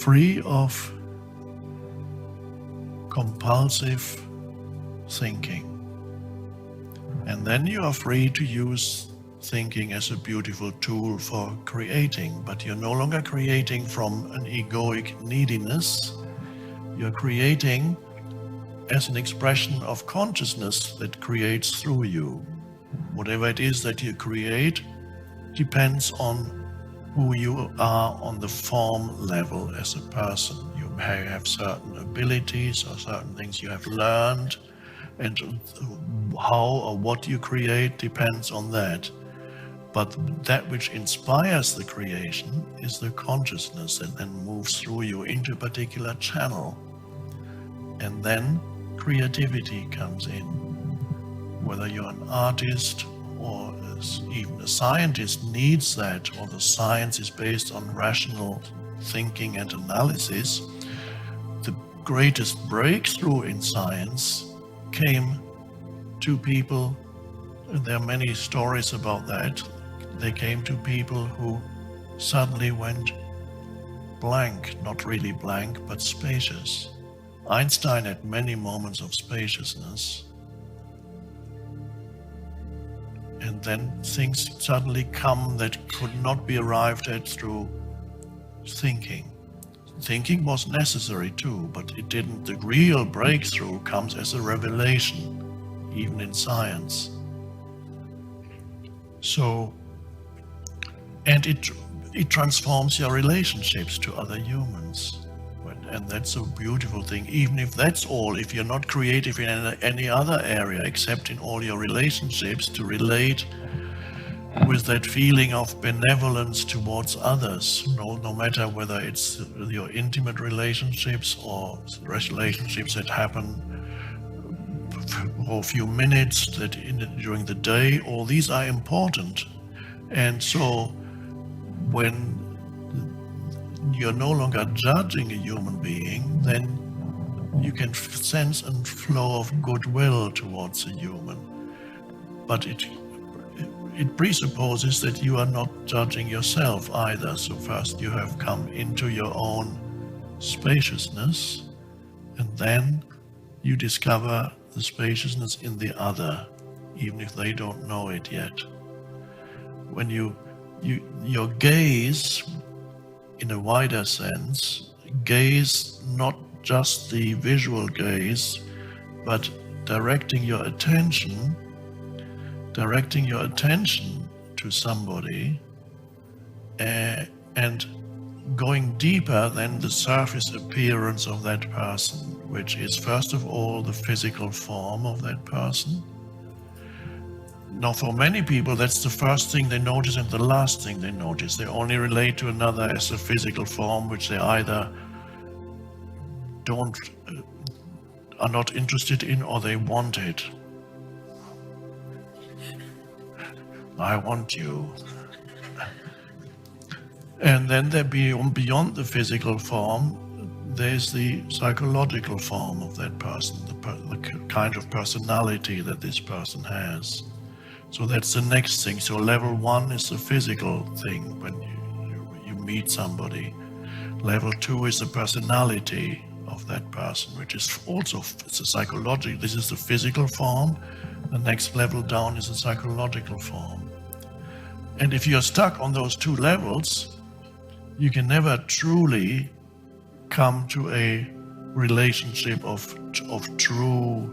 free of compulsive thinking. And then you are free to use thinking as a beautiful tool for creating, but you're no longer creating from an egoic neediness. You're creating as an expression of consciousness that creates through you. Whatever it is that you create depends on who you are on the form level as a person. You may have certain abilities or certain things you have learned, and how or what you create depends on that. But that which inspires the creation is the consciousness that then moves through you into a particular channel. And then creativity comes in. Whether you're an artist or even a scientist needs that, or the science is based on rational thinking and analysis. The greatest breakthrough in science came to people, and there are many stories about that. They came to people who suddenly went blank, not really blank, but spacious. Einstein had many moments of spaciousness. And then things suddenly come that could not be arrived at through thinking. Thinking was necessary too, but it didn't. The real breakthrough comes as a revelation, even in science. So, and it transforms your relationships to other humans. And that's a beautiful thing, even if that's all, if you're not creative in any other area except in all your relationships, to relate with that feeling of benevolence towards others, no matter whether it's your intimate relationships or relationships that happen for a few minutes during the day, all these are important. And so when you're no longer judging a human being, then you can sense a flow of goodwill towards a human. But it presupposes that you are not judging yourself either. So first you have come into your own spaciousness, and then you discover the spaciousness in the other, even if they don't know it yet. When your gaze, in a wider sense, gaze, not just the visual gaze, but directing your attention to somebody, and going deeper than the surface appearance of that person, which is first of all the physical form of that person. Now, for many people, that's the first thing they notice and the last thing they notice. They only relate to another as a physical form, which they either are not interested in, or they want it. I want you. And then beyond the physical form, there's the psychological form of that person, the kind of personality that this person has. So that's the next thing. So level 1 is the physical thing when you meet somebody. Level 2 is the personality of that person, which is also, it's a psychological. This is the physical form. The next level down is the psychological form. And if you're stuck on those two levels, you can never truly come to a relationship of true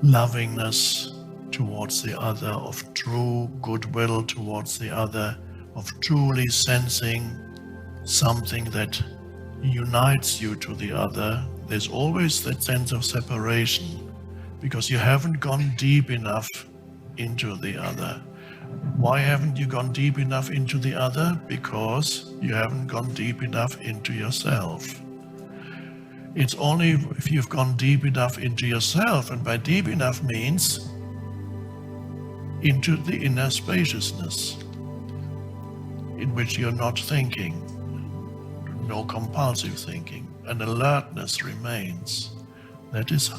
lovingness towards the other, of true goodwill towards the other, of truly sensing something that unites you to the other. There's always that sense of separation because you haven't gone deep enough into the other. Why haven't you gone deep enough into the other? Because you haven't gone deep enough into yourself. It's only if you've gone deep enough into yourself, and by deep enough means into the inner spaciousness in which you're not thinking, no compulsive thinking, and alertness remains. That is,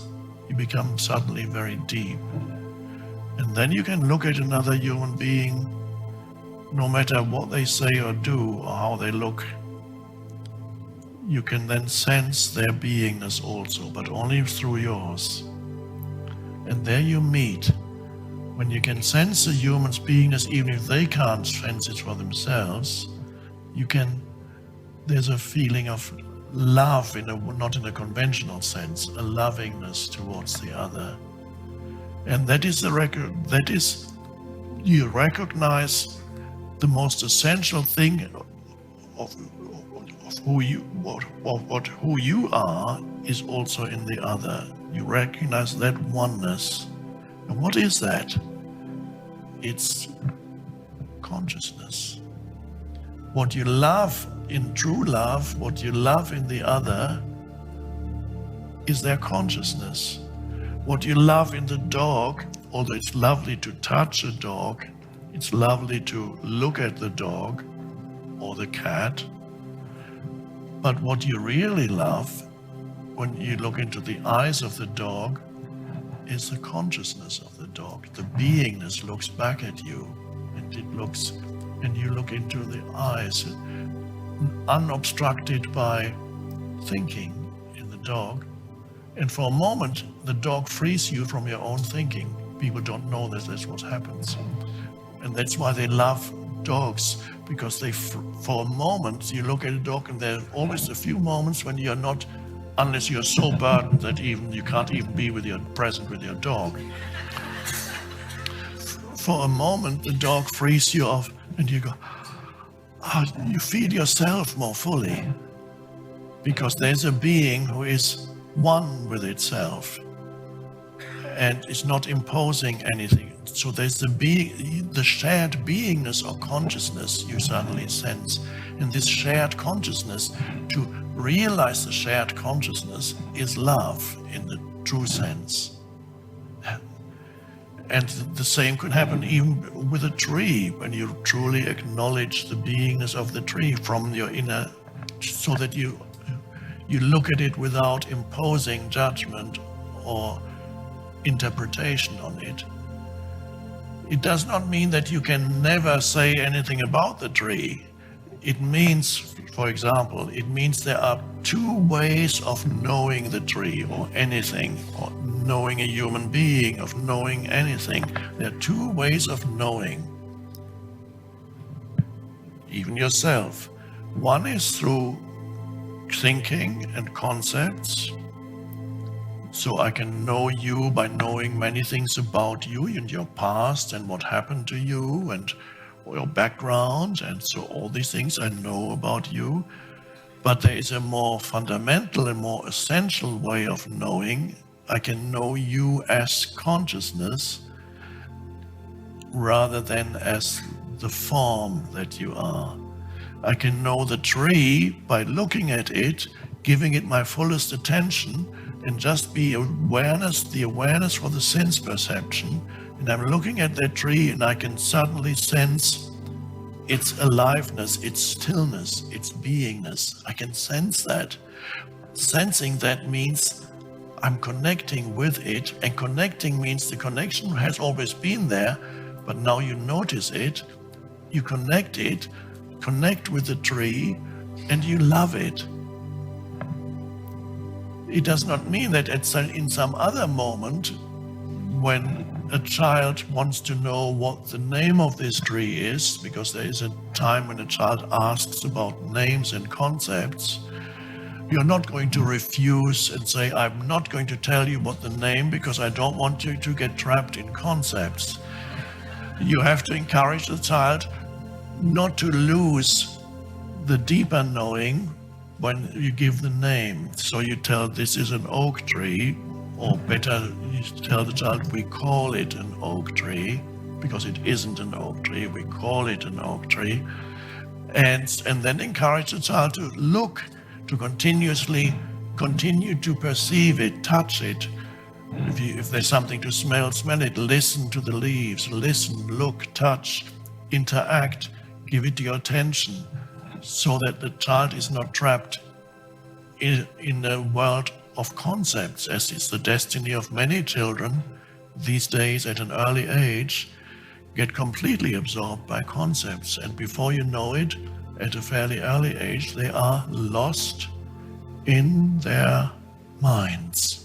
you become suddenly very deep. And then you can look at another human being, no matter what they say or do or how they look. you can then sense their beingness also, but only through yours. And there you meet. When you can sense a human's beingness, even if they can't sense it for themselves, there's a feeling of love, not in a conventional sense, a lovingness towards the other. And that is you recognize the most essential thing of who you are is also in the other. You recognize that oneness. And what is that? It's consciousness. What you love in true love, what you love in the other, is their consciousness. What you love in the dog, although it's lovely to touch a dog, it's lovely to look at the dog or the cat, but what you really love when you look into the eyes of the dog is the consciousness of the dog. The beingness looks back at you, and you look into the eyes, unobstructed by thinking in the dog. And for a moment, the dog frees you from your own thinking. People don't know that that's what happens. And that's why they love dogs, because for a moment, you look at a dog and there are always a few moments when you're not, unless you're so burdened that you can't even be present with your dog. For a moment, the dog frees you off and you go, you feel yourself more fully, because there's a being who is one with itself and is not imposing anything. So there's the shared beingness or consciousness you suddenly sense. And this shared consciousness, to realize the shared consciousness, is love in the true sense. And the same could happen even with a tree, when you truly acknowledge the beingness of the tree from your inner, so that you look at it without imposing judgment or interpretation on it. It does not mean that you can never say anything about the tree. It means, for example, there are two ways of knowing the tree or anything, or knowing a human being, of knowing anything. There are two ways of knowing, even yourself. One is through thinking and concepts. So I can know you by knowing many things about you and your past and what happened to you and your background, and so all these things I know about you. But there is a more fundamental and more essential way of knowing. I can know you as consciousness rather than as the form that you are. I can know the tree by looking at it, giving it my fullest attention, and just be the awareness for the sense perception. And I'm looking at that tree and I can suddenly sense its aliveness, its stillness, its beingness. I can sense that. Sensing that means I'm connecting with it, and connecting means the connection has always been there, but now you notice it, you connect with the tree, and you love it. It does not mean that in some other moment, when a child wants to know what the name of this tree is, because there is a time when a child asks about names and concepts, you're not going to refuse and say, I'm not going to tell you what the name, because I don't want you to get trapped in concepts. You have to encourage the child not to lose the deeper knowing when you give the name. So you tell this is an oak tree, or better, you tell the child we call it an oak tree, because it isn't an oak tree, we call it an oak tree. And then encourage the child to look, to continuously continue to perceive it, touch it. If there's something to smell, smell it, listen to the leaves, listen, look, touch, interact, give it your attention, so that the child is not trapped in a world of concepts, as is the destiny of many children these days at an early age, get completely absorbed by concepts. And before you know it, at a fairly early age, they are lost in their minds.